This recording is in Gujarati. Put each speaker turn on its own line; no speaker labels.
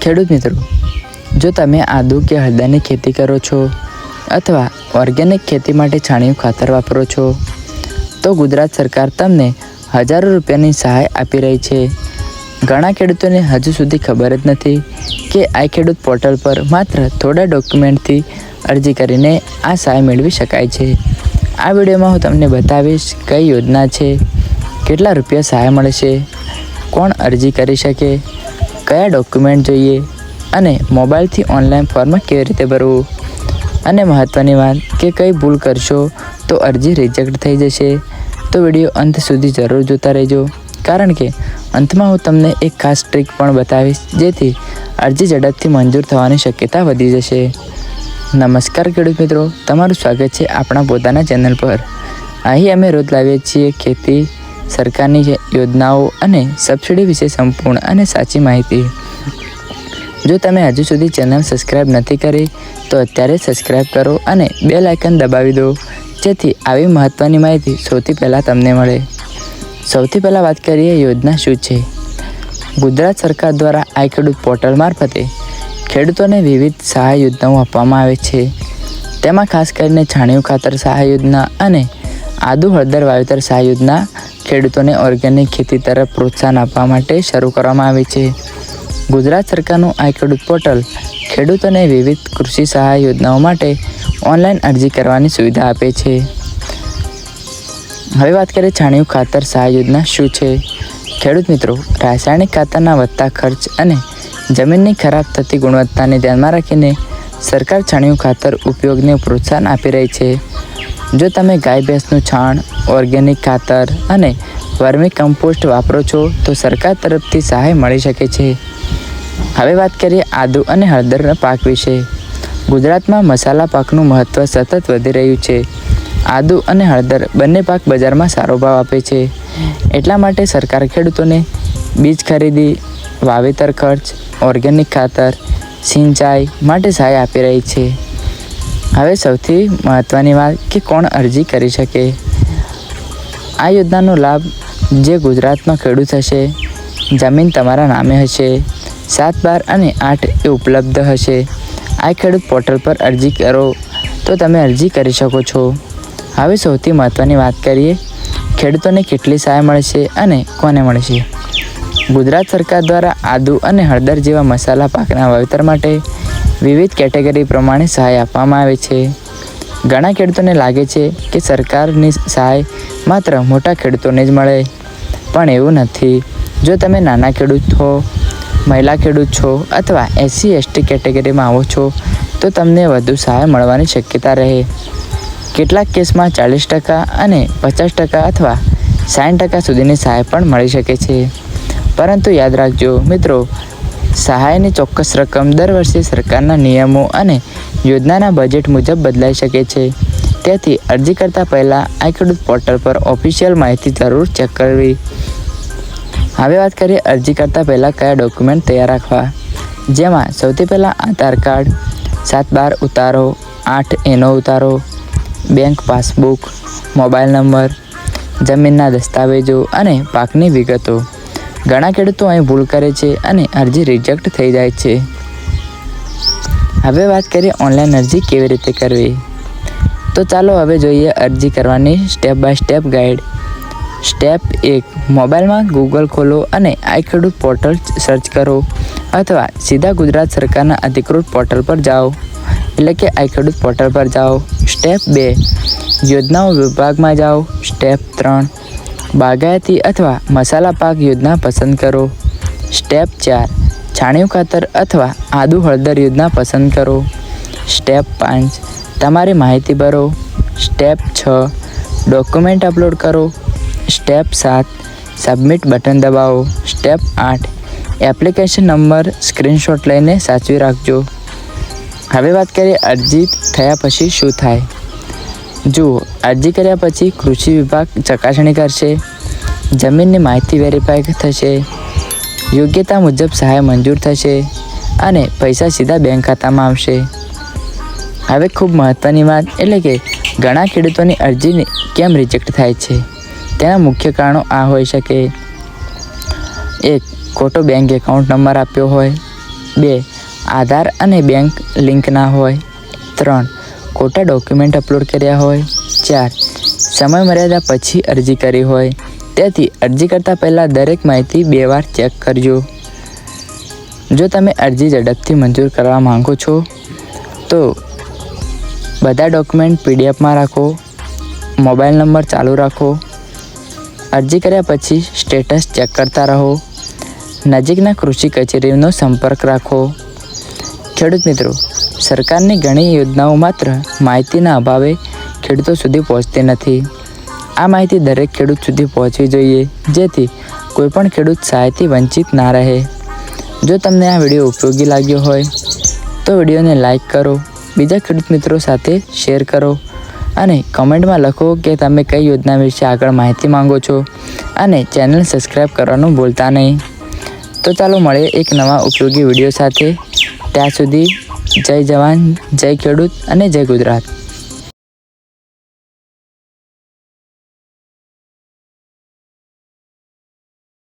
ખેડૂત મિત્રો, જો તમે આદુ કે હળદરની ખેતી કરો છો અથવા ઓર્ગેનિક ખેતી માટે છાણિયું ખાતર વાપરો છો તો ગુજરાત સરકાર તમને હજારો રૂપિયાની સહાય આપી રહી છે. ઘણા ખેડૂતોને હજુ સુધી ખબર જ નથી કે આ ખેડૂત પોર્ટલ પર માત્ર થોડા ડોક્યુમેન્ટથી અરજી કરીને આ સહાય મેળવી શકાય છે. આ વિડીયોમાં હું તમને બતાવીશ કઈ યોજના છે, કેટલા રૂપિયા સહાય મળશે, કોણ અરજી કરી શકે, કયા ડોક્યુમેન્ટ જોઈએ અને મોબાઈલથી ઓનલાઈન ફોર્મ કેવી રીતે ભરવું. અને મહત્ત્વની વાત કે કઈ ભૂલ કરશો તો અરજી રિજેક્ટ થઈ જશે. તો વિડીયો અંત સુધી જરૂર જોતા રહેજો, કારણ કે અંતમાં હું તમને એક ખાસ ટ્રીક પણ બતાવીશ જેથી અરજી ઝડપથી મંજૂર થવાની શક્યતા વધી જશે. નમસ્કાર ખેડૂત મિત્રો, તમારું સ્વાગત છે આપણા પોતાના ચેનલ પર. અહીં અમે રોજ લાવીએ છીએ ખેતી, સરકારની યોજનાઓ અને સબસિડી વિશે સંપૂર્ણ અને સાચી માહિતી. જો તમે હજુ સુધી ચેનલ સબસ્ક્રાઈબ નથી કરી તો અત્યારે સબસ્ક્રાઈબ કરો અને બેલ આઇકન દબાવી દો, જેથી આવી મહત્ત્વની માહિતી સૌથી પહેલાં તમને મળે. સૌથી પહેલાં વાત કરીએ યોજના શું છે. ગુજરાત સરકાર દ્વારા આ ખેડૂત પોર્ટલ મારફતે ખેડૂતોને વિવિધ સહાય યોજનાઓ આપવામાં આવે છે. તેમાં ખાસ કરીને છાણિયું ખાતર સહાય યોજના અને આદુ હળદર વાવેતર સહાય યોજના ખેડૂતોને ઓર્ગેનિક ખેતી તરફ પ્રોત્સાહન આપવા માટે શરૂ કરવામાં આવી છે. ગુજરાત સરકારનું આ ખેડૂત પોર્ટલ ખેડૂતોને વિવિધ કૃષિ સહાય યોજનાઓ માટે ઓનલાઈન અરજી કરવાની સુવિધા આપે છે. હવે વાત કરીએ છાણિયું ખાતર સહાય યોજના શું છે. ખેડૂત મિત્રો, રાસાયણિક ખાતરના વધતા ખર્ચ અને જમીનની ખરાબ થતી ગુણવત્તાને ધ્યાનમાં રાખીને સરકાર છાણિયું ખાતર ઉપયોગને પ્રોત્સાહન આપી રહી છે. જો તમે ગાય ભેંસનું છાણ, ઓર્ગેનિક ખાતર અને વર્મી કમ્પોસ્ટ વાપરો છો તો સરકાર તરફથી સહાય મળી શકે છે. હવે વાત કરીએ આદુ અને હળદરના પાક વિશે. ગુજરાતમાં મસાલા પાકનું મહત્ત્વ સતત વધી રહ્યું છે. આદુ અને હળદર બંને પાક બજારમાં સારો ભાવ આપે છે. એટલા માટે સરકાર ખેડૂતોને બીજ ખરીદી, વાવેતર ખર્ચ, ઓર્ગેનિક ખાતર, સિંચાઈ માટે સહાય આપી રહી છે. હવે સૌથી મહત્ત્વની વાત કે કોણ અરજી કરી શકે. આ યોજનાનો લાભ જે ગુજરાતમાં ખેડૂત હશે, જમીન તમારા નામે હશે, 7, 12 અને 8 એ ઉપલબ્ધ હશે, આ ખેડૂત પોર્ટલ પર અરજી કરો તો તમે અરજી કરી શકો છો. હવે સૌથી મહત્ત્વની વાત કરીએ, ખેડૂતોને કેટલી સહાય મળશે અને કોને મળશે. ગુજરાત સરકાર દ્વારા આદુ અને હળદર જેવા મસાલા પાકના વાવેતર માટે વિવિધ કેટેગરી પ્રમાણે સહાય આપવામાં આવે છે. ઘણા ખેડૂતોને લાગે છે કે સરકારની સહાય માત્ર મોટા ખેડૂતોને જ મળે, પણ એવું નથી. જો તમે નાના ખેડૂત હો, મહિલા ખેડૂત છો અથવા SC/ST કેટેગરીમાં આવો છો તો તમને વધુ સહાય મળવાની શક્યતા રહે. કેટલાક કેસમાં 40% અને 50% અથવા 60% સુધીની સહાય પણ મળી શકે છે. પરંતુ યાદ રાખજો મિત્રો, સહાયની ચોક્કસ રકમ દર વર્ષે સરકારના નિયમો અને યોજનાના બજેટ મુજબ બદલાઈ શકે છે. તેથી અરજી કરતાં પહેલાં આ ખેડૂત પોર્ટલ પર ઓફિશિયલ માહિતી જરૂર ચેક કરવી. હવે વાત કરીએ અરજી કરતાં પહેલાં કયા ડોક્યુમેન્ટ તૈયાર રાખવા. જેમાં સૌથી પહેલાં આધાર કાર્ડ, 7/12 ઉતારો, 8A ઉતારો, બેંક પાસબુક, મોબાઈલ નંબર, જમીનના દસ્તાવેજો અને પાકની વિગતો. ઘણા ખેડૂતો અહીં ભૂલ કરે છે અને અરજી રિજેક્ટ થઈ જાય છે. હવે વાત કરીએ ઓનલાઈન અરજી કેવી રીતે કરવી. તો ચાલો હવે જોઈએ અરજી કરવાની step by step guide. Step 1, મોબાઈલમાં ગૂગલ ખોલો અને આ ખેડૂત પોર્ટલ સર્ચ કરો અથવા સીધા ગુજરાત સરકારના અધિકૃત પોર્ટલ પર જાઓ, એટલે કે આ ખેડૂત પોર્ટલ પર જાઓ. સ્ટેપ 2, યોજનાઓ વિભાગમાં જાઓ. સ્ટેપ 3, બાગાયતી અથવા મસાલા પાક યોજના પસંદ કરો. સ્ટેપ 4, છાણિયું ખાતર અથવા આદુ હળદર યોજના પસંદ કરો. સ્ટેપ 5, તમારી માહિતી ભરો. સ્ટેપ 6, ડોક્યુમેન્ટ અપલોડ કરો. સ્ટેપ 7, સબમિટ બટન દબાવો. સ્ટેપ 8, એપ્લિકેશન નંબર સ્ક્રીનશોટ લઈને સાચવી રાખજો. હવે વાત કરીએ અરજી થયા પછી શું થાય. જુઓ, અરજી કર્યા પછી કૃષિ વિભાગ ચકાસણી કરશે, જમીનની માહિતી વેરીફાઈ થશે, યોગ્યતા મુજબ સહાય મંજૂર થશે અને પૈસા સીધા બેંક ખાતામાં આવશે. હવે ખૂબ મહત્ત્વની વાત એટલે કે ઘણા ખેડૂતોની અરજી કેમ રિજેક્ટ થાય છે. તેના મુખ્ય કારણો આ હોઈ શકે. 1, ખોટો બેંક એકાઉન્ટ નંબર આપ્યો હોય. 2. આધાર અને બેંક લિંક ના હોય. 3. ખોટા ડોક્યુમેન્ટ અપલોડ કર્યા હોય. 4. સમય મર્યાદા પછી અરજી કરી હોય. તેથી અરજી કરતાં પહેલાં દરેક માહિતી 2 વાર ચેક કરજો. જો તમે અરજી ઝડપથી મંજૂર કરવા માંગો છો તો બધા ડોક્યુમેન્ટ પીડીએફમાં રાખો. મોબાઈલ નંબર ચાલુ રાખો. અરજી કર્યા પછી સ્ટેટસ ચેક કરતા રહો. નજીકના કૃષિ કચેરીનો સંપર્ક રાખો. ખેડૂત મિત્રો, સરકારની ઘણી યોજનાઓ માત્ર માહિતીના અભાવે ખેડૂતો સુધી પહોંચતી નથી. આ માહિતી દરેક ખેડૂત સુધી પહોંચવી જોઈએ, જેથી કોઈપણ ખેડૂત સહાયથી વંચિત ના રહે. જો તમને આ વિડીયો ઉપયોગી લાગ્યો હોય તો વિડીયોને લાઈક કરો, બીજા ખેડૂત મિત્રો સાથે શેર કરો અને કમેન્ટમાં લખો કે તમે કઈ યોજના વિશે આગળ માહિતી માંગો છો અને ચેનલ સબસ્ક્રાઈબ કરવાનું ભૂલતા નહીં. તો ચાલો મળીએ એક નવા ઉપયોગી વિડીયો સાથે. ત્યાં સુધી જય જવાન, જય ખેડૂત અને જય ગુજરાત.